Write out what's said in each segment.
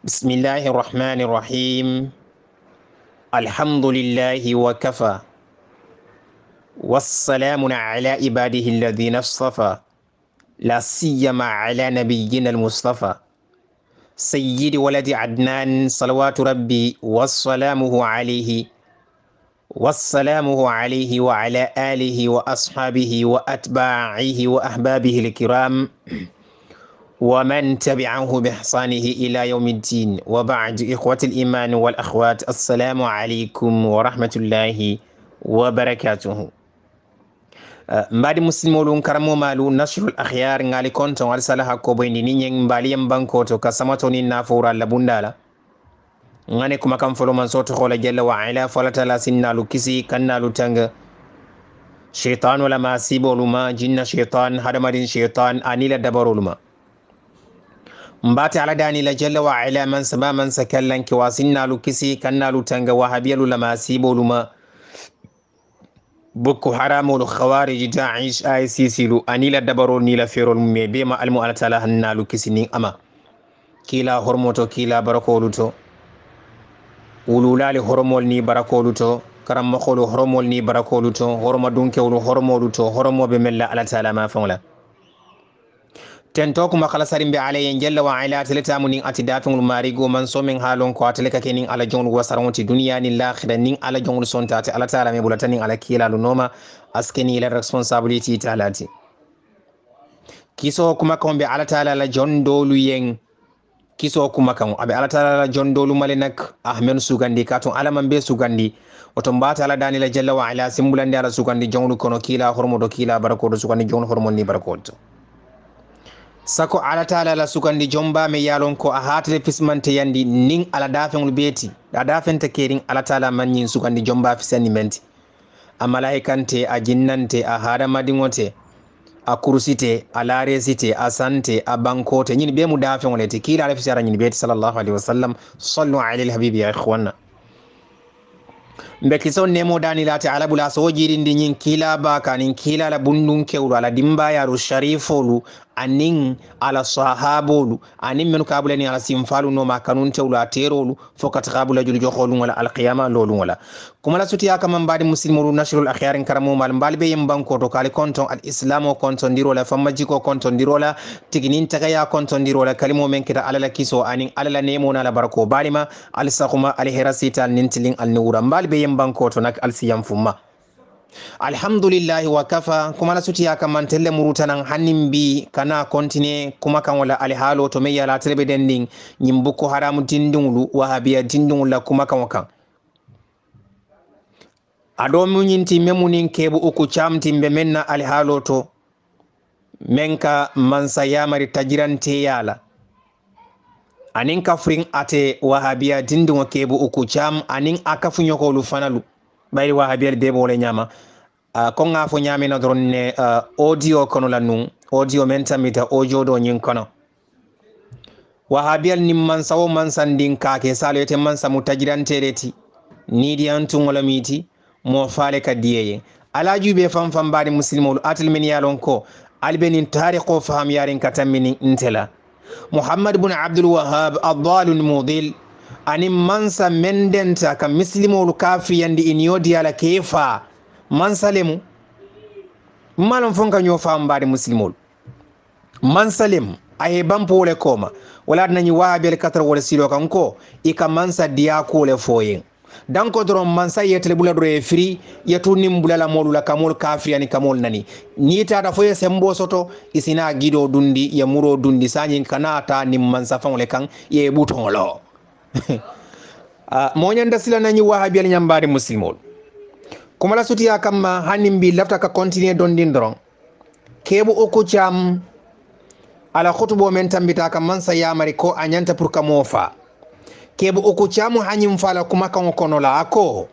بسم الله الرحمن الرحيم. الحمد لله وكفى، والسلام على عباده الذين اصطفى، لا سيما على نبينا المصطفى سيد ولد عدنان صلوات ربي والسلامه عليه وعلى آله وأصحابه وأتباعه وأحبابه الكرام ومن تبعه بإحسانه إلى يوم الدين، وبعد. إخوة الإيمان والأخوات، السلام عليكم ورحمة الله وبركاته. mbadi muslimolun karamo malu nashrul akhyar ngali konton wal salaha ko boyni ni nyeng mbali yambanko to kasamato ni nafura labundala ngane kuma kam folo man soto khola jalla wa ala falata la sinnalu kisi kannalu tanga shaytan wala masiboluma jinna shaytan hadamadin shaytan anila dabaruluma mbate ala dani la jalla wa ala man sama man sakallan ki wasinnalu kisi kannalu tanga wahabiyalu lama siboluma boko haramolu khawariji Daesh ISIS lu anila dabarol ni la ferol me be ma almu ala taala hannalu kisi nin ama kila hormoto kila barakolu to ululali hormol ni barakolu to karam kholu hormol ni barakolu to horma dunkewlu hormolu to hormobe mella ala taala ma fawla tento kuma kala sarimbe alayen jalla wa ala teletamu nin atidatungul marigo man somin halon ko ateleka kenin ala jongul wasaronti duniya nin l'akhirah nin ala jongul sontate ala taala me bulatanin ala kilalu noma askeni la responsibility talati kiso kuma kombe ala taala la jondolu yen kiso kuma kan abe ala taala la jondolu malenak ahmen sugandi katon ala man be sugandi oto mbata ala dani la jalla wa ala simbulande ala sugandi jonglu kono kila hormodo kila barakodo sugandi jonglu hormon ni barakodo sako ala taala la sugandi jomba me yalon ko a hatale fismante yandi nin ala dafengol beeti da dafenta kerin ala taala manyin sugandi jomba fisani menti a malaikante a jinnante a hadamadingote a kursite a laresite a sante a bankote ñin be mu dafengol ete kila ala fisara ñin beeti sallallahu alaihi wasallam sallu ala alhabibi ya ikhwana mbe kiso nemo dani lati ala bula so jirindi ñin kila baka nin kila la bundun kewlu ala dimbayaru sharifolu anin ala sahabolu anin men kabulani ala simfalu no ma kanun tewlu a terolu fokat kabula jul jokholu wala alqiyama lolu wala kuma la sutiya kama mbadi muslimulu nashrul akhyar karamu mal mbalbe yembanko to kali konton al islamo konton dirola famaji ko konton dirola tiginin tagaya konton dirola kalimo men kita ala la kiso anin ala la nemo na la barko balima al sakhuma al hirasita nintilin al nura mbalbe yembanko to nak al siyam fumma alhamdulillahi wa kafa kuma la sutiya kama telle murutanan hanimbi kana kontine kuma kan wala alhalo to me yala telbe dending nyimbuko haramu tindungulu wahabiya tindungula kuma kan wakan ado munyinti memunin kebu uku chamtimbe menna alhalo to menka mansa yamari tajirante yala anin kafrin ate wahabiya tindungo kebu uku cham anin akafunyo ko lu fanalu bayri wahabiyal be mo le nyama ko nga fo nyami na dron ne audio kono la nun audio menta mita audio do nyin kono wahabiyal nim man sawo man sandin ka ke salete man samu tajirante reti ni di antu ngola miti mo faale ka diyeye ala jube fam fam bari muslimul atil min yalon ko albenin tariqo faham yarin katamini intela muhammad ibn abdul wahhab ad-dhalul mudil ani mansa mendenta ka muslimul kafiyandi iniyodi ala kefa mansalemu malon fonka nyo fam bari muslimul mansalem ay bampole koma wala nani wahabel katra wala silo kanko ika mansa diya ko le foyen danko doron mansa yetle bula do e free yetu nimbula la modula kamol kafri ani kamol nani ni tata foye sembo soto isina gido dundi ya muro dundi sanyi kanata nim mansa fangle kan ye buton lo mo nyanda sila nani wahabiyal nyambari muslimol kuma la sutiya kamma hanimbi lafta ka continue don din doron kebu oku cham ala khutubo men tambita kam mansa yamari ko anyanta pour kamofa kebu uku chamu hanyim fala kuma kan kono la ako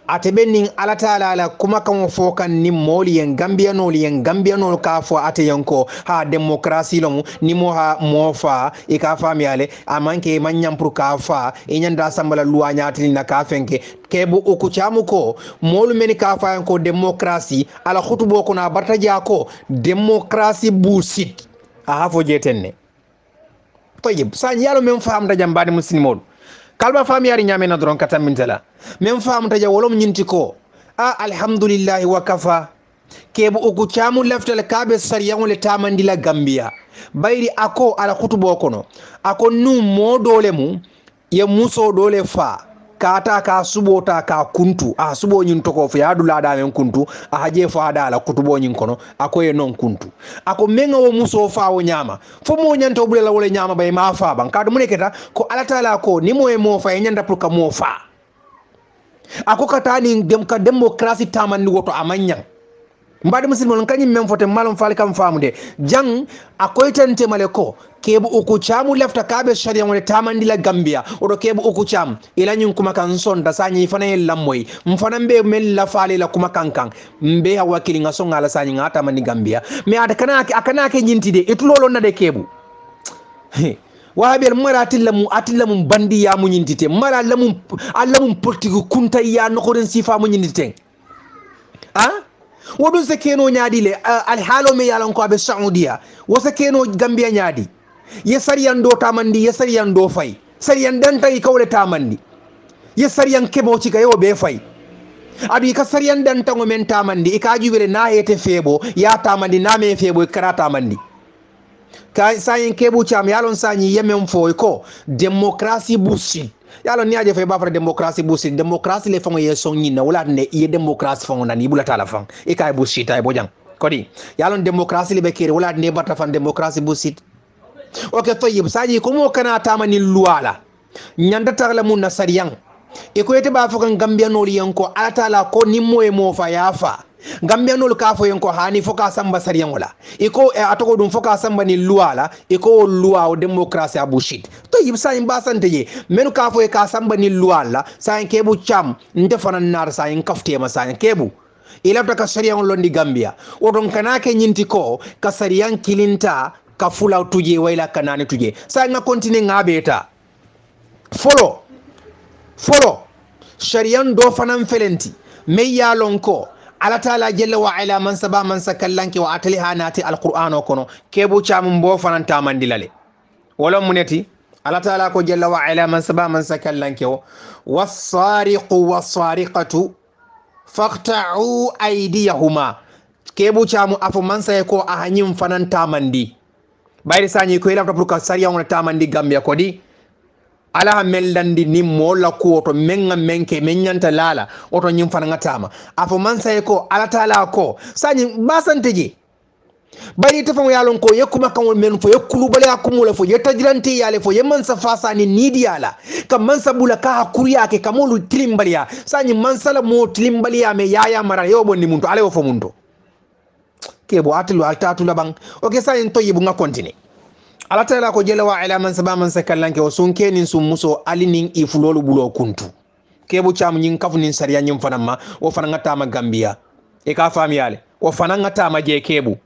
atebenin ala taala la kuma kan fokan ni moli en gambiano ka fo ate yanko ha demokrasi lomu ni mo ha mofa e ka fami ale amanke manyam pour ka fa e nyanda sambala luwa nyatili na ka fenke kebu uku chamu ko molu men ka fa yanko demokrasi ala khutubo ko na barta jako demokrasi busit a hafo jetenne طيب سان يالو من فهم دا جامباني مسلمون kalba fam yari nyame na dron katam min tala men fam ta jawolom nyinti ko alhamdulillah wa kafa kebu uku chamu leftel kabe sariyan le tamandi la gambia bayri ako ala kutubo kono ako nu modole mu ye muso dole fa kata ka subota ka kuntu subo nyin toko fa yadu lada men kuntu haje fa da ala kutubo nyin kono ako ye non kuntu ako menga wo muso fa wo nyama fo mo nyanta bulela wala nyama bay ma fa ban kadu muneketa ko ala taala ko ni mo e mo fa nyanda pour ka mo fa ako katani dem ka demokrasi tamani woto amanya mbadi musilmon kanyim men fote malum fali kam famude jang akoytante maleko kebu uku chamu lefta kabe sharia wone tamandi la gambia odo kebu uku cham ila nyun kuma kan sonda sanyi fana lamoy mfana mbe mel la fali la kuma kankan mbe ha wakili nga songa la sanyi ngata mani gambia me ada akana ke nyintide itulolo na de kebu wahabel mara atilla mum bandi ya mu nyintite mara allamum politiku kunta ya nokoren sifa mu nyintite wodun se keno nyaadi le alhalo me yalan ko abe saudiya wose keno gambia nyaadi ye sariyan do tamandi ye sariyan do fay sariyan dan tay kawle tamandi ye sariyan kebo ci kayo be fay adu ka sariyan dan tango men tamandi ka jubere na hete febo ya tamandi na me febo kara tamandi ka sayin kebu cham yalon sanyi yemen foy ko demokrasi busi yalo ni aje fe ba fra demokrasi busi demokrasi le fongo ye sonni na wala ne ye demokrasi fongo nan ibula tala fang e kay busi tay bojang kodi yalo demokrasi le be kere wala ne bata fan demokrasi busi okay toyib saji ko mo kana tamani luwala nyanda tagla mun nasariyan e ko yete ba fokan gambia no liyanko atala ko nimmo e mo fa yafa gambia no ka fo yanko hani foka samba sariyan wala iko atoko dum foka samba ni luwala iko luwa o demokrasi abushit to yibsa imba sante je menu ka fo ka samba ni luwala sa en kebu cham nte fanan nar sa en kafte ma sa en kebu ilafta ka sariyan londi gambia o don kanake nyinti ko ka sariyan kilinta ka fula tuje wayla kanani tuje sa nga continue ngabeta follow sariyan do fanan felenti me yalon ko ala taala jalla wa ala man saba man sakallanki wa atliha nati alqur'ano kono kebu chamum bo fanan tamandilale wala muneti ala taala ko jalla wa ala man saba man sakallanki was-sariqu was-sariqatu faqta'u aydiyahuma kebu chamu afu man say ko ahanyim fanan tamandi bayri sanyi ko ilafta pour ka sariya on tamandi gambia kodi ala meldandi ni mola ko to menga menke menyanta lala oto nyim fana ngatama afo mansa ko ala taala ko sanyi basanteje bari tafam yalon ko yakuma kan men fo yakulu bale akumula fo yetajranti yale fo yemansa fasani nidi yala kam mansa bula ka hakuriya ke kamulu tilimbaliya sanyi mansala mo tilimbaliya me yaya mara yobo ni muntu ale fo muntu kebo atlu altatu labang okay sanyi toyibu nga continue ala taala ko jela wa ala man saba man sakallanke o sunke nin sum muso alinin ifulolu bulo kuntu kebu cham nyin kafu nin sariya nyim fanama o fananga tama gambia e ka fami yale o fananga tama je kebu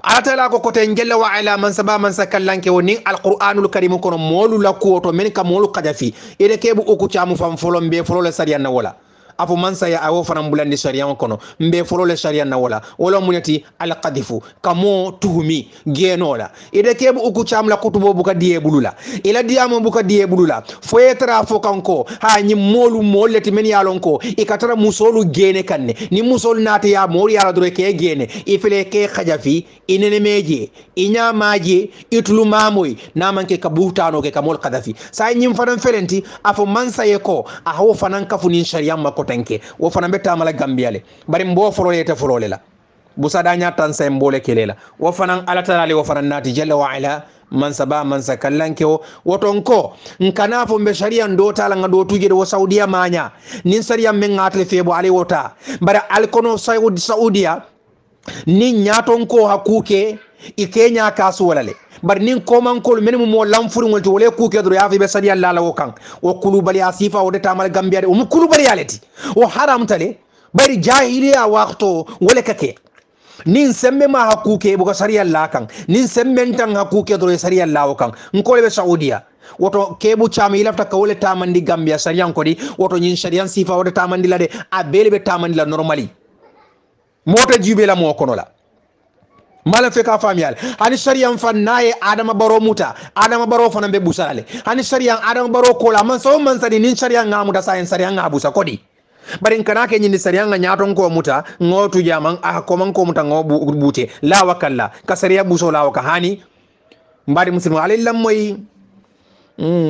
ala taala ko kote jela wa ala man saba man sakallanke o nin alquranul karim kono molu la ko to men ka molu kadafi ede kebu o ku chamu fam folombe folole sariya na wala afu mansa ya awo fanan bulandi sharia kono mbe folole sharia na wala munati al qadifu kamo tuhumi genola ide kebu uku chamla kutubo buka diye bulula ila diamo buka diye bulula foyetra fo kanko ha nyi molu molleti men yalonko ikatara musolu gene kanne ni musol nati ya mori yala dore ke gene ifele ke khajafi inene meje inya maje itlu mamoy namanke kabutano ke kamol qadafi sa nyi fanan felenti afu mansa yeko aho fanan kafuni sharia mako tanke wo fana betta mala gambiale bari mbo fololete folole la busada nya tan say mbole kelela wo fana ala taala wo fana nati jalla wa ala man saba man sakallanke woton ko nkana fo be sharia ndo tala ngado tuje wo saudiya manya nin sharia men ngatle febo ale wota bara alkono saudiya nin nyaton ko hakuke ikenya kasu walale bar nin koman kol men mo lamfuri ngol to wole kuke do yafi be sadi Allah lawo kan o kulubali asifa o de tamal gambia de o kulubali yaleti o haram tale bari jahiliya waqto wole kake nin sembe ma hakuke bu ko sari Allah kan nin semben tan hakuke do sari Allah kan ngol be saudiya woto kebu chami lafta ka wole tamandi gambia sariyan ko di woto nyin sariyan sifa o de tamandi la de a bele be tamandi la normally mota jibe la mo kono la mala fe ka famiyal hani shari'an fan naye adama baro muta adama baro fana be busale hani shari'an adama baro kola man so man sadi nin shari'an ngamuta sa en shari'an ngabusa kodi bari kana ke nyindi shari'an nyaton ko muta ngotu jaman ko man ko muta ngobu bute la wakalla ka shari'a buso la waka hani mbadi muslimu alillam moy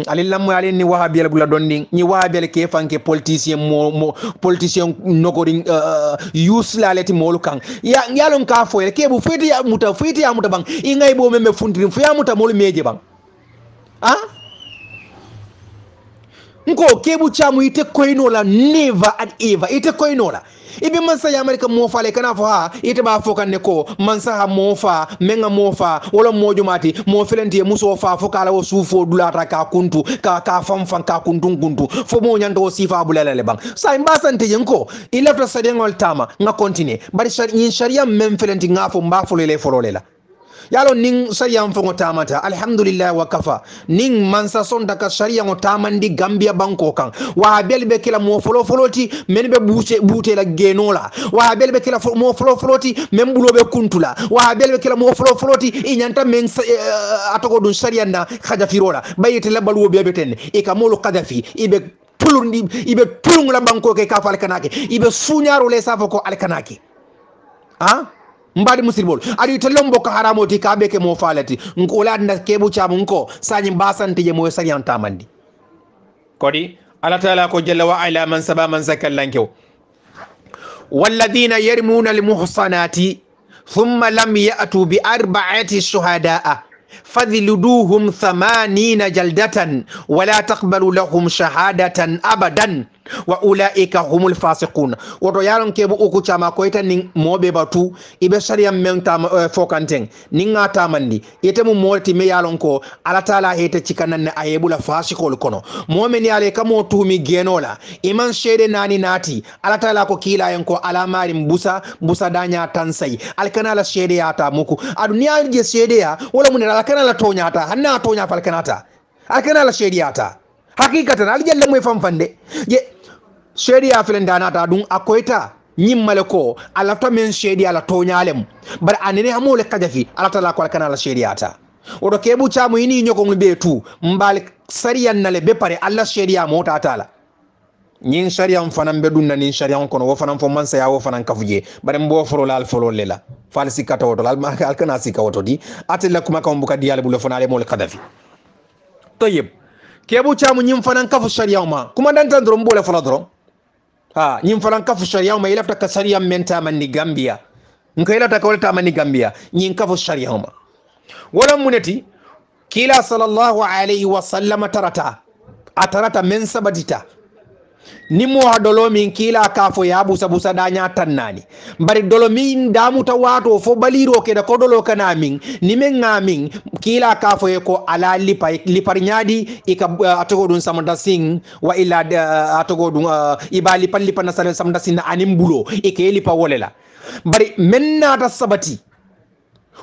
alillam moy alin ni wahabiyal bula donding ni wahabiyal ke fanke politicien mo politicien nogoring use la leti molu kan ya yalon ka fo ke bu fiti ya muta bang ingay bo meme funtiri fu ya muta molu meje bang nko kebu chamu ite koinola never and ever ite koinola ibe mansa ya amerika mofa le kana fo ha ite ba fo kan ne ko mansa ha mofa menga mofa wala mojo mati mo felenti muso fa fo kala o sufo dulata ka kuntu ka fam ka kuntu fo mo nyando sifa bulele le bang sa mbasante yenko ilafta sadengol tama nga continue bari sharia mem felenti nga fo mba fo le fo le la yalo ning sharia mfongo tamata alhamdulillah wa kafa ning mansa sonda ka sharia ngo tamandi Gambia banko kan wa belbe kila mo foloti men be bute la genola wa belbe kila mo foloti men bulobe kuntula wa belbe kila mo foloti inyanta men atoko dun sharia na khaja firola bayete la balu bebe ten e ka molo kadafi ibe pulundi ibe pulungla banko ke ka fal kanake ibe sunyaro le safo ko alkanake mbadi musilbol adi telombo ka haramoti ka beke mo falati ngola na kebu chamu nko sanyi mbasante je mo sariyan tamandi kodi ala taala ko jalla wa ala man saba man zakallankew walladhina yarmuna almuhsanati thumma lam ya'tu bi arba'ati shuhadaa fadhiluduhum 80 jaldatan wala taqbalu lahum shahadatan abadan wa ulaika humul fasiqun woto yaron kebu uku chama ko ita nin mobe batu ibe sharia menta fokanteng ninga tamandi ite mu molti me yalon ko ala taala hete cikanan ayebula fasiqol kono momen yale kamo tumi genola iman shede nani nati ala taala ko kila yen ko ala mari busa danya tansai alkanala shede yata muku adunia je shede ya wala mun alkanala tonya ta hanna tonya falkanata alkanala shede yata hakikatan aljalle moy famfande je sheria filendana ta dun akoita nyimmale ko alafta men sheria la tonyalem bar anene amole kadafi alata la ko kana la sheria ta odo kebu chamu ini nyoko ngbe tu mbal sariyan nale be pare alla sheria mota tala nyin sharia mfanam be dunna nin sharia kono wo fanam fo mansa ya wo fanam kafuje bare mbo foro la folo lela falsi kata woto al kana sika woto di atella kuma kam buka diale bulo fanale mole kadafi toyeb kebu chamu nyim fanam kafu sharia ma kuma dan tan drom bole folo drom nyim falan kafu sharia ma ilafta ka sharia menta manni Gambia nko ilafta ka walta manni Gambia nyin kafu sharia ma wala munati kila sallallahu alayhi wa sallam atarata men sabatita nimo hadolo min kila kafo ya busa danya tannani bari dolo min damuta wato fo baliro ke da kodolo kana min nimen ngamin kila kafo e ko ala lipar nyadi ika atogo dun samanda sing wa ila atogo dun ibali pallipa na samanda sin animbulo ike lipa wolela bari men nata sabati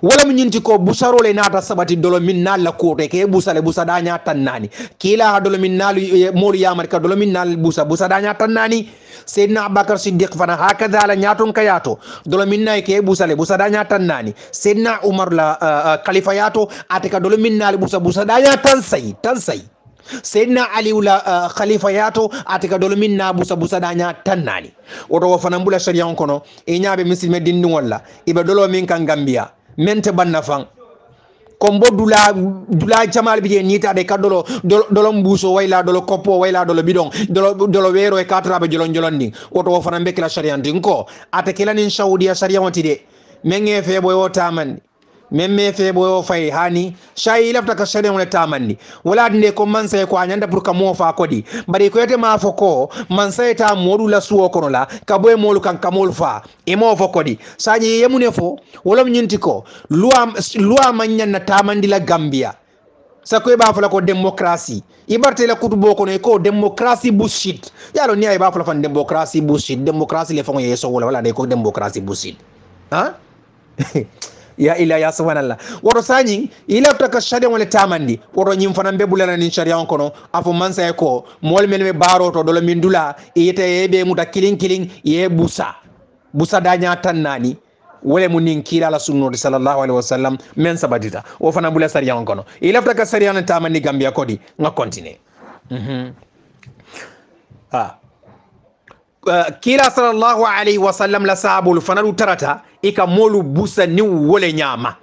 wala mu nyinti ko busarole nata sabati dolo min nalla kote ke busa danya tannani kila dolo min nalu molu yamar ka dolo min nal busa danya tannani sayyidina Abubakar Siddiq fana hakada la nyaton kayato dolo min nay ke busa danya tannani sayyidina Umar la khalifa yato ateka dolo min nal busa danya tansai sayyidina Ali la khalifa yato ateka dolo min na busa danya tannani oto fana mbula sharia kono e nyaabe muslime dindu wala ibe dolo min kan Gambia mente banna fan kombo dula jamal biye nita de kadolo dolo mbuso wayla dolo kopo wayla dolo bidon dolo wero e katra be jolondi oto fana be kila sharia ndinko ate kila nin saudiya sharia wonti de menge febo yo tamandi memme febo yo fay hani shay lafta ka sharia wala tamandi wala de ko mansa ko anyanda pour ka mo fa kodi bari ko yete ma foko mansa ta modu la suwo kono la ka boy molu kan kamol fa e mo fo kodi saji yemune fo wala nyinti ko loi manyan na tamandi la Gambia sako ba fala ko democracy ibarte la kutubo kono ko democracy bullshit yalo ni ay ba fala fan democracy bullshit democracy le fon yeso wala de ko democracy bullshit ya ila ya subhanallah woto sanyi ila taka sharia wala tamandi woto nyim fana be bulana ni sharia kono afo mansa e ko mol men be baroto dolo mindula yete be muta killing ye busa danya tannani wole mu nin kila la sunno sallallahu alaihi wasallam men sabadita o fana bula sariya on kono ilafta ka sariya on tamani gambia kodi nga continue kila sallallahu alaihi wasallam la sabul fanalu tarata ika molu busa ni wole nyama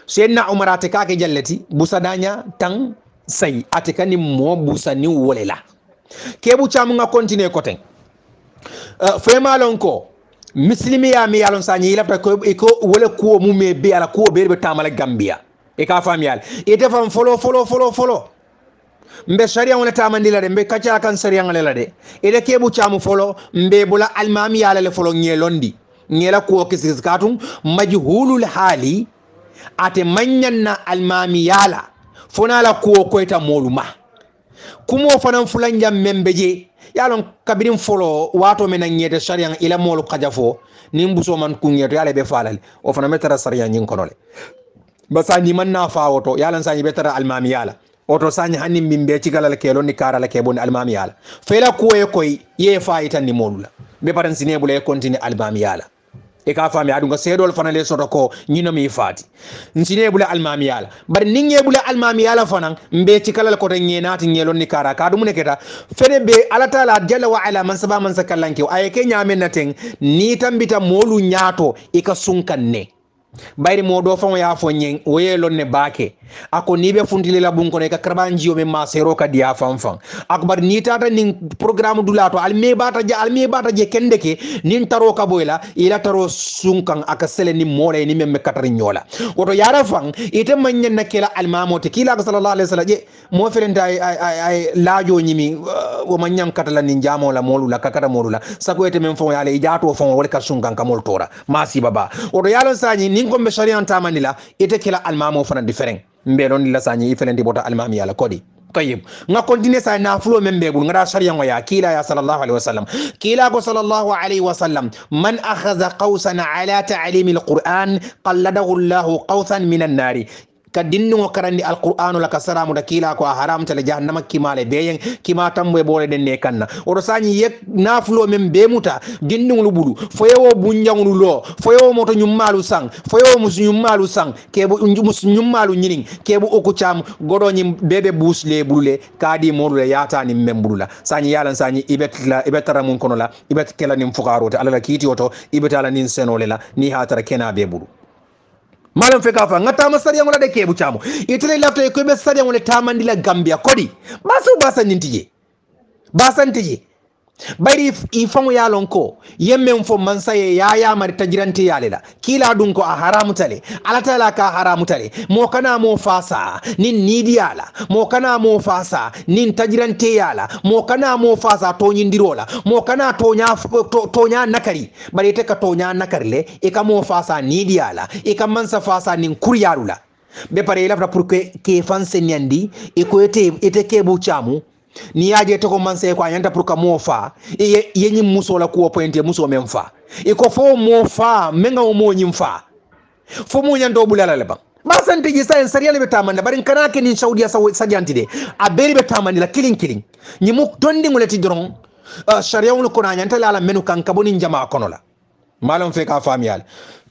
sayyidina umar atika ke jallati busa danya tang sai atika ni mo busa ni wole la kebu chamu nga continue koten fema lonko muslimi ya mi yalon sa ni lafta ko wala ko mu me be ala ko be tamala gambia e ka fam yal ite fam follow mbe sharia wala tamandila de mbe kacha kan sharia ngala de ede kebu chamu follow mbe bula almami yala le follow ngelondi ngela ko kisikatun majhulul hali ate manyanna almami yala fona la ko koita moluma kumo fanan fulanja membeje yalon kabirin folo wato mena ngede sharia ila molu kajafo nimbuso man kunyeto yale be falal o fana metara sharia nyin konole basa ni man na fa woto yalan sanyi betara almami yala oto sanyi hanni mimbe cigala kelo ni kara la kebon almami yala fela kuwe koy ye faita ni molula be paran sine bule continue almami yala e ka fami adunga sedol fana le soto ko nyino mi fati nsine bule almami yala bar ninge bule almami yala fana mbe cikala ko tan nyenati nyelon ni kara ka dum ne keta fede be ala taala jalla wa ala man saba man sakallanke ay ke nyamen naten ni tambita molu nyato e ka sunkanne bayri modo fon ya fo nyen woyelon ne baake ako ni be funtile la bun ko ne ka karbanji o me masero ka dia fanfan akbar ni tata nin programme dulato alme bata je kendeke nin taro ka boyla ila taro sunkan aka sele ni mole ni memme katari nyola woto yara fan ite manyen nakela almamo te kila sallallahu alaihi wasallam je mo felenta ay laajo nyimi o manyam katala ni jamo la molu la kakata molu la sako ete men fon yale ijato fon wala ka sunkan ka mol tora masi baba woto yalo sañi nin ko be sharia tamanila ite kila almamo fana different mbe non la sañi ifelenti bota almami yala kodi tayyib nga continue sa na flo membe bul ngada sharia ngoya kila ya sallallahu alaihi wasallam kila ko sallallahu alaihi wasallam man akhadha qawsan ala ta'lim alquran qalladahu allah qawsan min an-nar kadinno karandi alqur'anu la kasaramu da kila ko haram tale jahannama kimale beyen kima tambe bole den ne kanna o sañi yek naflo mem be muta dinnu bulu foyewo bunjangulu lo foyewo moto nyummalu sang foyewo musunyummalu sang kebo musunyummalu nyining kebo oku cham godo nyim bebe busle bulule kadi module yata ni membulula sañi yalan sañi ibetara mun kono la ibet kela nim fukarote alala kiti oto ibetala nin senole la ni hatara kena be bulu malam feka fa ngata masariya ngala de kebu chamo itele lafta ko be sariya ngala tamandi la gambia kodi basa nintije bari ifamu ya lonko yemmen fo mansaye ya mari tajirante yalela kila dun ko a haramu tale alatala ka haramu tale mo kana mo fasa nin nidi yala mo kana mo fasa nin tajirante yala mo kana mo fasa to nyindirola mo kana tonya nakari bari te ka tonya nakarle e ka mo fasa nidi yala e ka mansa fasa nin kuryarula be pare lafta pour que fanse nyandi e ko ete kebu chamu ni yaje to ko manse ko anyanta pour ka mo fa yenyi muso la ko pointe muso men fa e ko fo mo fa menga mo nyim fa fo mo nyando bulala le ba basante ji sa sariya be tamanda barin kana ke ni saudiya sadianti de a beri be tamandi la killing ni mu dondi nguleti doron sharia wul ko na nyanta la menu kan kaboni jama kono la malum fe ka famiyal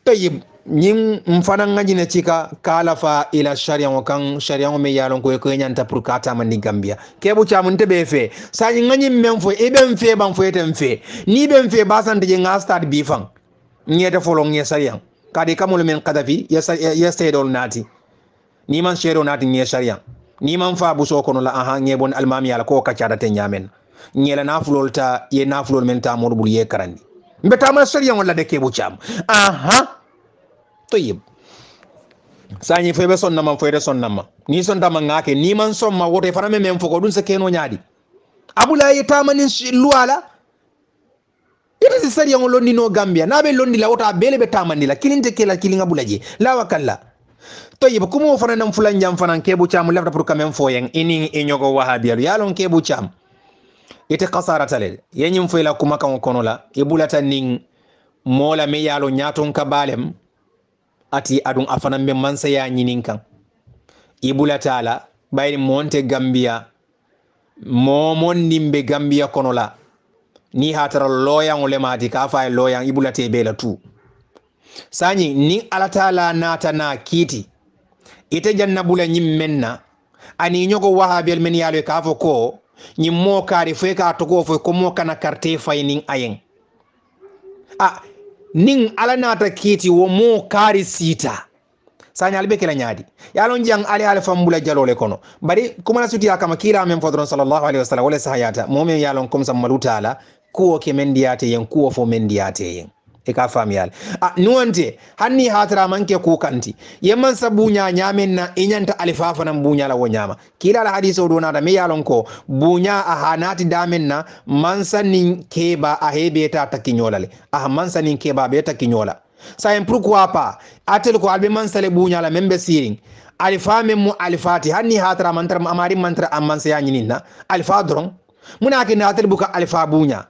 tayyib nyim mfana ngajine chika kala fa ila sharia wakan sharia me yalon ko nyanta pour kata mandi gambia kebu cha mun tebe fe sa ngani men fo e ben fe ban fo eten fe ni ben fe basante je nga stade bi fan nyete folo nge sharia kadi kamul men qadafi ya saydol nati ni man shero nati nge sharia ni man fa bu so kono la aha nge bon almami yala ko ka cada te nyamen ngela nafulol ta ye nafulol men ta modul ye karandi mbeta ma sharia wala de kebu cham aha toyib sañi febe sonnama foyde sonnama ni sondama ngake ni man somma wote fana men foko dun se keno nyaadi abula yetamanin luala ite si sari on londi no gambia nabe londi la wota bele be tamani la kilinte kela kilinga bulaje la wakalla toyib kumo fana nam fulan jam fana kebu cham lafta pour quand même foyen ini enyogo wahabiya yalon kebu cham ite qasara tale yenyum foyla kuma kan kono la ibulata ning mola me yalo nyaton kabalem ati adun afana be mansa ya nyinin kan ibula taala bayri monte gambia momon nimbe gambia kono la ni hatara loyan ole mati ka fa loyan ibula te bela tu sani ni alatala nata na kiti ite jannabula nyim menna ani nyogo wahabel men yalo ka fo ko nyim mo kari fo ka to ko fo ko mo kana carte fay nin ayen nin ala nata kiti wo mo kari sita sani albe kala nyaadi yalon jang ali ala fambula jalole kono bari kuma suti akama kila men fodron sallallahu alaihi wasallam wala sahayata momen yalon kom sam malutala kuwo ke mendiyate yen kuwo fo mendiyate yen e ka fam yal nuwante hanni hatara manke ku kanti yemman sabunya nyamen na inyanta alifafa nan bunya la wonyama kila la hadiso do na da me yalon ko bunya a hanati damen na mansanin keba a hebeta takinyolale mansanin keba beta kinyola sayen pourquoi pas atel ko albe mansale bunya la membe siring alifa memu alifati hanni hatara mantra amari mantra amman ya nyinina alifa dron munake na atel buka alifa bunya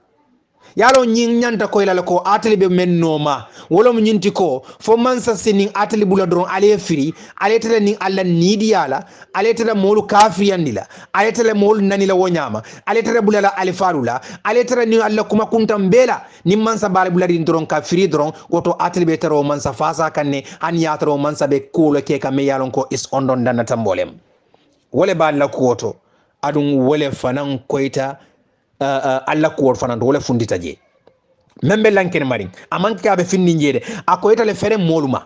yalo nyin nyanta ko ilala ko ateli be mennoma wolom nyinti ko fo mansa sinin ateli bula dron ale firi ale tele nin alla nidiyala ale tele molu kafiyandila ale tele molu nanila wonyama ale tele bula la alifarula ale tele ni alla kuma kuntam bela ni mansa bale bula din dron ka firi dron woto ateli be tero mansa fasa kanne an yataro mansa be ko ke ka me yalon ko is ondon dana tambolem wole ba la ko woto adun wole fanan koita alla ko fanan wala fundita je membe lanken marin amanka be finni jede akoyta le fere moluma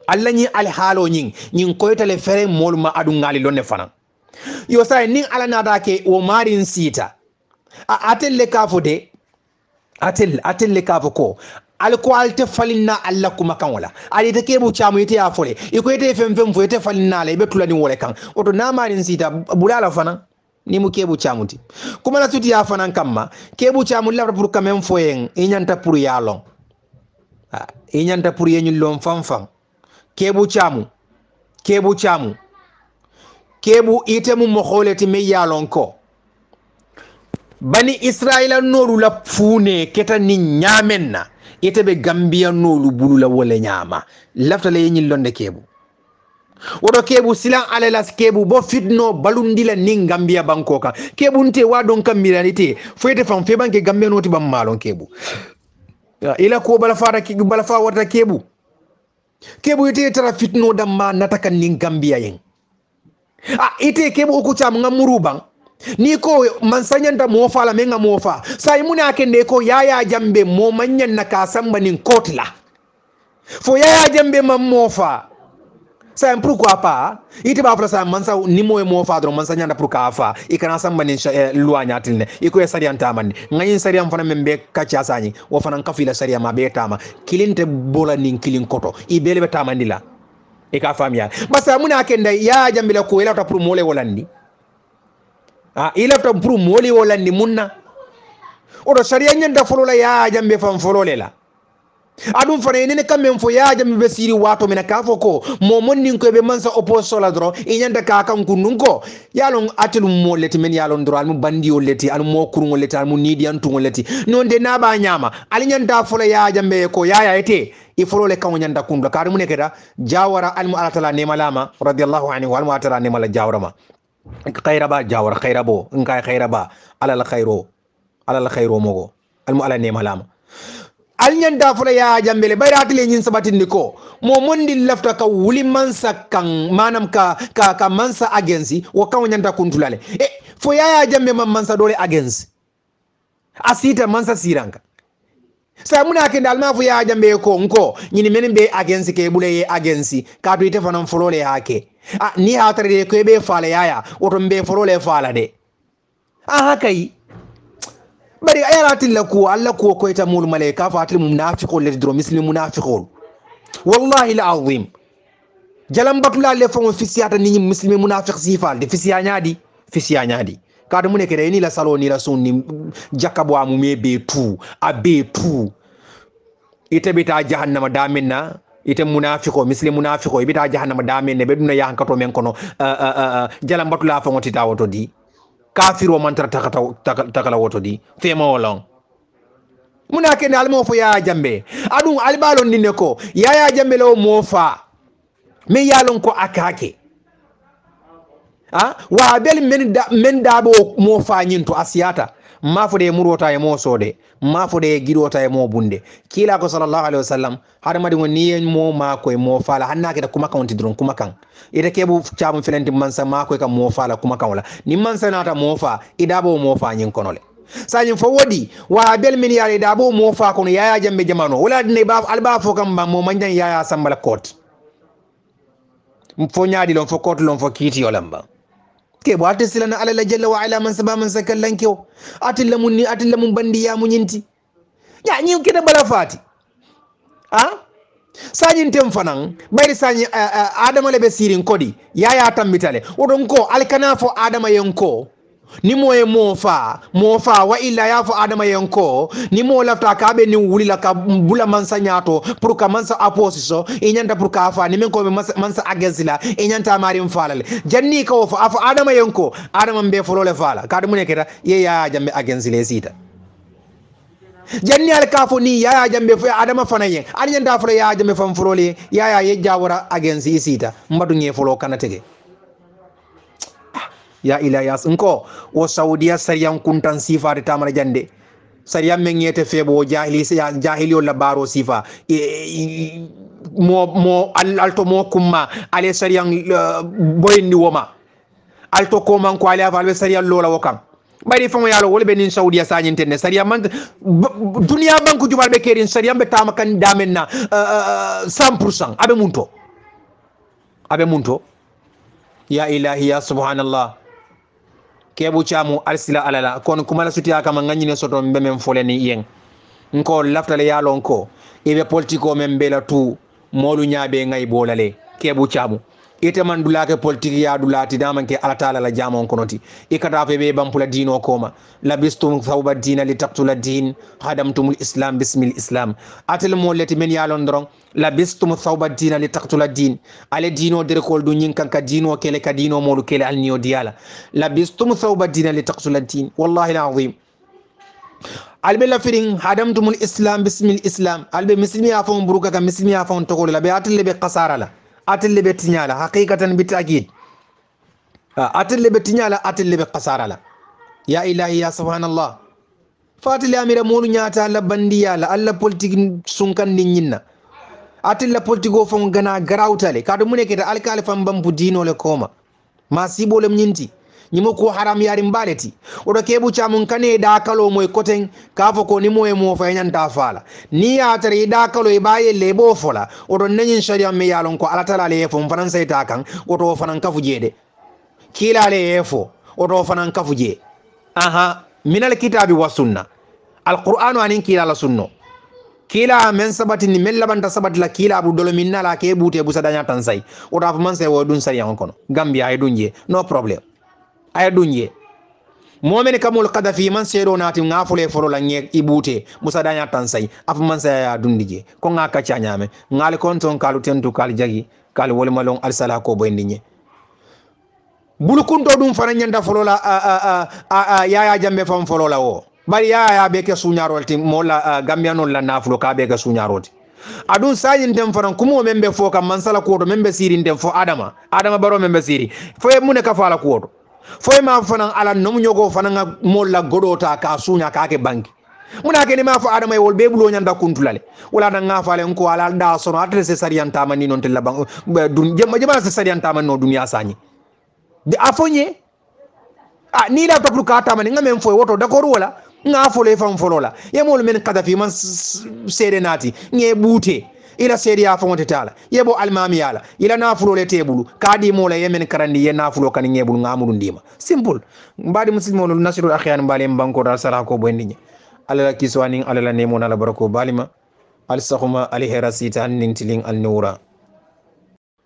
alla ni al halo nyin koyta le fere moluma adu ngali lonne fanan yo say nin ala nada ke o marin sita atel le kafo de atel le kafo ko al ko alte falinna alla kuma kan wala ali te kebu chamu ite ya fole iko ite fem fo ite falinna le be tulani wole kan oto na marin sita bulala fanan ni mu kebu chamuti kuma na tuti ya fanan kamma kebu chamu la pour quand même foyen inyanta pour yalon inyanta pour yenyul lom fanfan kebu chamu kebu itemu mo kholeti me yalon ko bani israila nolu la fune keta ni nyamenna itebe gambia nolu bulula wole nyama lafta le yenyul londe kebu wodo kebu silan alalas kebu bo fitno balundila nin gambia bankoka kebu nte wadon kamiranite foyete fam fe banke gambia noti bam malon kebu ila ko bala fa wata kebu ite tara fitno damma nataka nin gambia yen ite kebu ko cham ngamuru bang ni ko mansanyanta mofa la menga mofa sai muna kende ko yaya jambe mo manyan nakasamba nin kotla fo yaya jambe mam mofa c'est pourquoi pas ite ba fra sa mansa ni moy mo fa dro mansa nyanda pour ka fa ikana samba ni loi nyatil ne iko e sariyan tamani ngayin sariyan fana membe kacha sani wo fana kafila sariya ma be tama kilinte bola nin kilin koto i bele be tamandi la e ka famia basa muna kenda ya jambila ko ila ta pour mole wolandi ila ta pour mole wolandi munna odo sariya nyanda folo la ya jambe fam folo lela adum fana ene kamem fo yaaja mi be siri wato mena ka foko mo monni ko be mansa opposo la dro inyanda ka kan kunun ko yalon atelu mo leti men yalon dro al mu bandi o leti al mo kurun leti al mu nidi antu leti non de na ba nyama al nyanda fo la yaaja be ko yaaya ete i folo le kan nyanda kunda kar mu nekeda jawara al mu alatala ne malama radiyallahu anhu wal mu atara ne mala jawara ma khayra ba jawara khayra bo ngai khayra ba ala la khayro mogo al mu ala ne malama alnyan da fula ya jambele bayra tile nyin sabatin niko mo mondi lafta ka wuli mansa kan manam ka mansa agency wo kan nyanta kuntulale fo ya jambe man mansa dole agency asita mansa siranka sa muna ke dalma fo ya jambe ko nko nyini men be agency ke bule ye agency ka to ite fanan folole hake ni ha tare ko be fala yaya woto be folole fala de hakai bari ayaratin laku alla ko ko ita mul malaika fatil munafiqul ladhi dro muslim munafiqul wallahi alazim jalam batula le fon fisiyata ni muslim munafiq sifal de fisiya nyadi kadu mun ke ni la salo ni la sunni jakabo amu me be tu abe tu ite bita jahannama daminna ite munafiqo muslim munafiqo bita jahannama daminne be duna yankato men kono jalam batula fon tita woto di kafiro mantra takala woto di fema wolon muna ke dal mo fo ya jambe adun albalon dinne ko ya jambe lo mo fa me yalon ko akake wa bel men dabo mo fa nyinto asiyata mafude murota e mo sode mafude gidota e mo bunde kila ko sallallahu alaihi wasallam hada madi ngoni mo ma ko e mo fala hannake da kuma kan tidron kuma kan ida kebu chabu felenti mansa ma ko e kam mo fala kuma kan wala ni mansa nata mo fa idabo mo fa nyin konole sanyin fo wodi wa bel min yare idabo mo fa kono yaya jambe jamano wala ne ba alba fo kam ba mo manjan yaya sambala kot fo nyaadi lon fo kot lon fo kiti yolamba ke bo ate silana ala la jalla wa ala man saba man sakallan kew atilla mun bandi ya munyinti ya nyi kida bala fati sanyin tem fanan bayri sanyi adama le be sirin kodi ya tambitale odon ko alkana fo adama yanko ni moye mofa wa illa ya fo adama yanko ni mo lafta ka be ni wulila ka bula mansa nyato pour ka mansa aposiso e nyanta pour ka fa ni men ko mansa agazila e nyanta marim falale janni ko fo afa adama yanko adama be folole fala ka dum ne keta ye ya jambe agazile sita janni al kafo ni ya jambe fo adama fanaye an nyanta fo ya jambe fam folole ya ye jawara agenzi sita mbadu nge folo kanatege ya ilayas nko wo saudiya sariyan kuntan sifa de tamara jande sariyan mengete febo jahili wala baro sifa mo alto mo kumma ale sariyan boyndi woma alto ko man ko ale afa sariyan lola wakam bari famo yalo wala benin saudiya sanyinte ne sariyan man dunia banku jubal be kerin sariyan be tamakan damenna 100% abe munto ya ilahi ya subhanallah kebu chamu alsila alala kon kuma la sutiya kama nganyine soto mbemem foleni yen nko laftale yalon ko ibe politiko membela tu molu nyaabe ngay bolale kebu chamu ite man dulake politique ya dulati damanke ala taala la jamon konoti ikata fe be bampula dino koma labistum thawba dina li taqtula din hadamtumul islam bismil islam atel moleti men yalon dron labistum thawba dina li taqtula din ale dino der kol du nyin kanka dino kele ka dino molu kele al niyo diala labistum thawba dina li taqtula din wallahi alazim albe la firin hadamtumul islam bismil islam albe muslimi afon buruka ka muslimi afon tokol la be atel be qasara la atel be tinyala haqiqatan bitakid atel be tinyala atel be qasara la ya ilahi ya subhanallah fatil amira molu nyata la bandiya la alla politique sunkan ni nyinna atel la politico fon gana garawtale kadu muneke ta alkal fam bambu dino le koma ma sibolem nyinti nyimo ko haram yari mbaleti odo kebu chamun kane da kalo moy koten kafo ko ni moy mo fa nyanta fala ni ya tare da kalo e baye lebo fola odo nanyin sharia me yalon ko alatala le fo fanan sayta kan odo fanan kafu jede kila le efo odo fanan kafu je minal kitabi was sunna alqur'anu anin kila la sunno kila men sabati ni men labanta sabati la kila abu dolo minna la ke bute bu sadanya tan say odo fa man say wo dun sariya kono gambia ay dunje no problem ay dunje momen kamul qadafi man sedo nati ngafule foro la nge ibute musa danya tan say af man say ya dundije ko ngaka chanyame ngal konton kalu tentu kal jagi kal wol malon al sala ko boyndinye bulukunto dum fana nyanda folo la ya jambe fam folo la wo bari ya be ke sunyarolti mola gambianon la nafulo ka be ke sunyarolti adun sayin dem fanan kumo membe fo kam man sala ko to membe siri dem fo adama baro membe siri fo mune ka fala ko to foy ma fanan ala no nyogo fanan molla godota ka sunya ka ke banki muna ke ni ma fo adama wol be bulo nyanda kuntulale wala na nga fale ko ala da sono adresse sarianta man ni non tella bang dun jema se sarianta man no dunya sanyi de afonye ni la tapru ka ta man ngam fo woto d'accord wala nga fole fam folola ye mol men kadafi man serenati nge bute ila seriya fonte tala yebo almami yala ila nafulo le tebulu kadi mola yemen karandi ye nafulo kan ngebul ngamulu ndima simple mbadi muslimo nasirul akhiyan mbali mbanko dal sala ko bondinya ala kiswani ala nemo na la barako balima al sakhuma al hirasita nin tiling al nura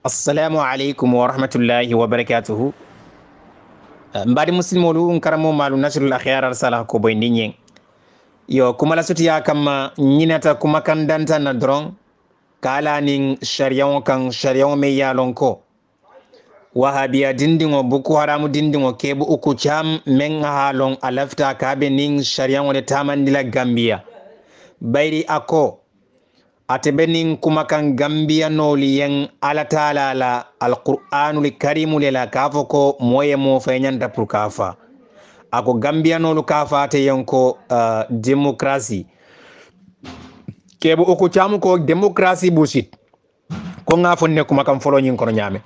assalamu alaikum wa rahmatullahi wa barakatuh mbadi muslimo nkaramo malu nasirul akhiyan sala ko bondinya yo kuma la sutiya kama nyinata kuma kan danta na drong kala nin shariyan kan shariyan me yalon ko wahabiya dindingo buku haramu dindingo kebu uku cham men halon alafta kabe nin shariyan woni tamandila gambia bayri ako atebe nin kuma kan gambia no liyen ala taala la alqur'anul karimul la kafo ko moye mo fenyanta pour kafa ako gambiyanolu ka fate yanko démocratie kebo oko chamu ko démocratie bullshit ko nga fonne kuma kam folo nyin kono nyame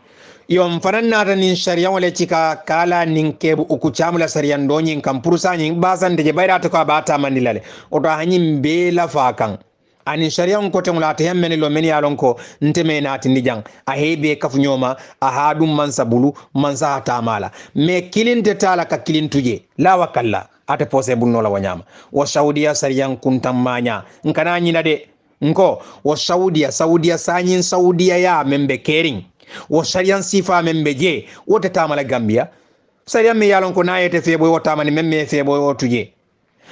yom fanan nata nin sharia wala cika kala nin kebo oko chamu la sharia ndo nyin kam purusa nyin basan de bayra to ko bata manilale oto hanyin be la fakan ani sharia ko temula ta yemmene lo men yalon ko nteme nati ndijang a hebe kafu nyoma a hadum mansa bulu mansa tamala me kilinte tala ka kilintuje la wakalla ate possible no la wanyama wa saudiya sariyan kuntam manya nkana nyina de nko wa saudiya sanyin saudiya ya membe kering wa sariyan sifa membe je wote tamala gambia sariyan me yalon ko nayete febo wota mani memme febo wotuje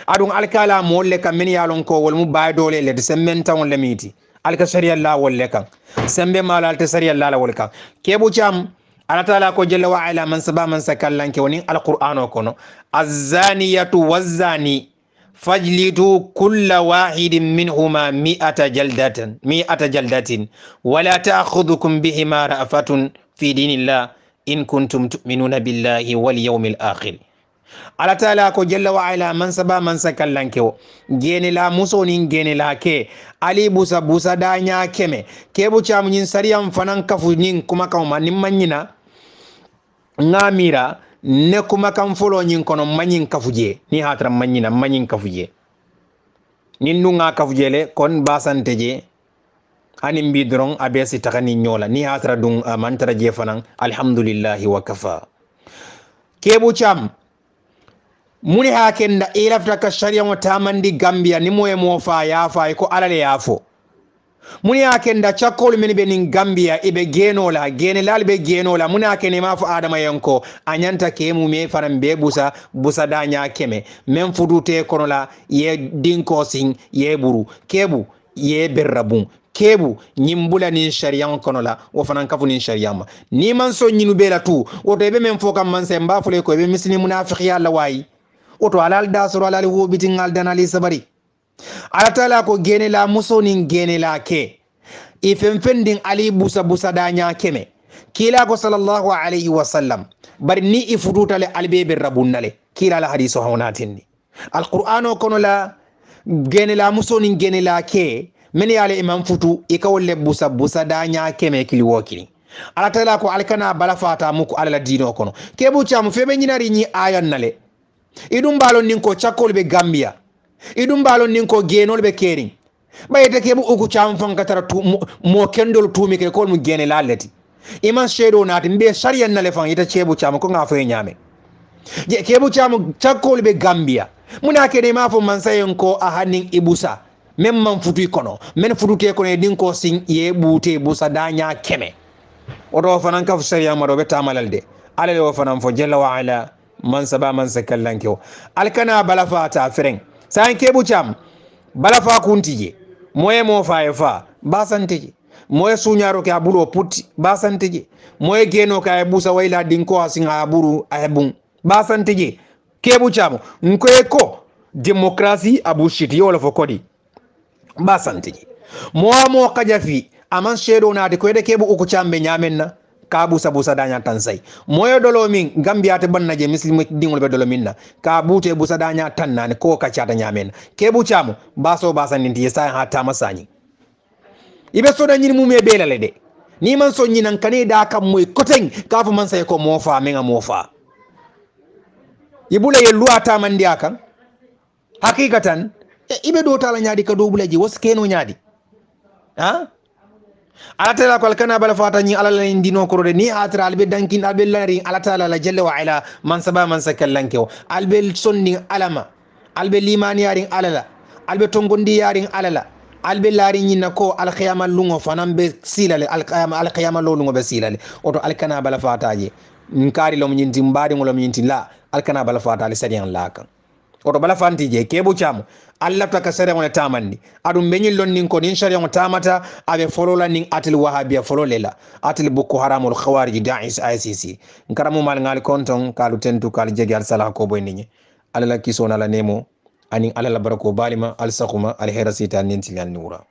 adun alkala molle kam men yalon ko wol mu baydole le de sementa won lemiti alka sharia la wolle kan sembe malal te sharia la wol kan kebu cham ala taala ko jalla wa ala man saba man sakallan ke woni alqur'ano kono az-zaniyatu waz-zani fajlidu kulla wahidin minhuma mi'ata jaldatin wala ta'khudhukum bihima ra'fatun fi dinillah in kuntum tu'minuna billahi wal yawmil akhir ala taala ko jalla wa ala man saba man sakallanke o gene la musoni gene la ke ali busa da nya keme kebu chamu nyin sariyam fanan kafu nyin kuma kan ma nim manyina ngamira ne kuma kan folo nyin kono manyin kafuje ni hatra manyina manyin kafuje nin nunga kafuje le kon basanteje ani mbidron abesi takani nyola ni hatra dung mantara je fanan alhamdulillah wa kafa kebu cham muni hakenda ilafta ka sharia mo tamandi gambia ni moye mo fa ya fa ko alale yafo muni hakenda chakol men be nin gambia ibe genola genelal be genola muni hakene ma fa adama yanko anyanta ke mu me faram be busa danya keme men fudute kono la ye dinko sing ye buru kebu ye berrabun kebu nyimbula nin sharia kono la wo fanan kafu nin sharia ma ni man so nyinu be la tu woto be men fo kam man se mba fule ko be misni munafiq ya la wayi oto alal dasoro alal wobitingal danali sabari ala taala ko gene la musoni gene la ke ifen fendin ali busa danya keme kila ko sallallahu alaihi wasallam bari ni ifututale albebe rabunnale kila la hadiso hawnatinni alqur'ano kono la gene la musoni gene la ke men yale imam futu ikawolle busa danya keme kili wokini ala taala ko alkana bala fata muku ala dino kono kebu chamu febe nyinari nyi ayan nale idum balon nin ko chakol be gambia idum balon nin ko genol be kering bayete kebu ugu cham fon katara mo kendol tumi ke kol mu gene laleti iman shedo nati mbe sharia nale fan ita chebu cham ko nga fay nyame je kebu cham chakol be gambia muna kede ma fo man sayen ko a hanin ibusa mem man futu kono men futute kono din ko sing ye bute busa danya keme odo fanan ka sharia maro be tamalalde alale wo fanan fo jalla wa ala man saba man sakallanke o alkana balafa ta fereng san kebu cham balafa kuntije moye mo fa basanteje moye sunyaro ke abulo putti basanteje moye geno ka busa wayla dinko asinga aburu ayebun basanteje kebu cham nkoye ko démocratie abushiti wala fokodi basanteje mo kajafi aman shedo na de ko de kebu uku chambe nyamenna ka busa danya tansai moyo dolo min gambia te banna je muslim dingol be dolo minna ka bute busa danya tannane ko ka chata nyamen kebu chamu baso basan ndi yesa ha ta masani ibe so da nyini mu me belale de ni man so nyinan kane da kam moy koteng ka fu man say ko mofa menga mofa ibule ye luata man dia kan hakikatan ibe do tala nyaadi ka do bulaji waskeno nyaadi ha alatala ko alkana bala fata ni alala indino ko de ni atra albe dankin albe lari alatala la jalla wa ala man saba man sakallanke albe sonni alama albe limani yarin alala albe tongondi yarin alala albe lari nyina ko alqiyama lungo fanambe silale alqiyama lo lungo be silale oto alkana bala fata je nkari lo nyinti mbadi ngolo nyinti la alkana bala fata ali sadian lakan oto bala fanti je kebu chamu Allah taka sare wona tamandi adum benyil lon nin ko nin sharia wona tamata abe folola nin atil wahabiya fololela atil boko haramul khawarij da'is ICC ngaramu mal ngal konton kalu tentu kal jegi al sala ko boy ninye alala kisona la nemo ani alala barako balima al saquma al hirasita nin tilal nura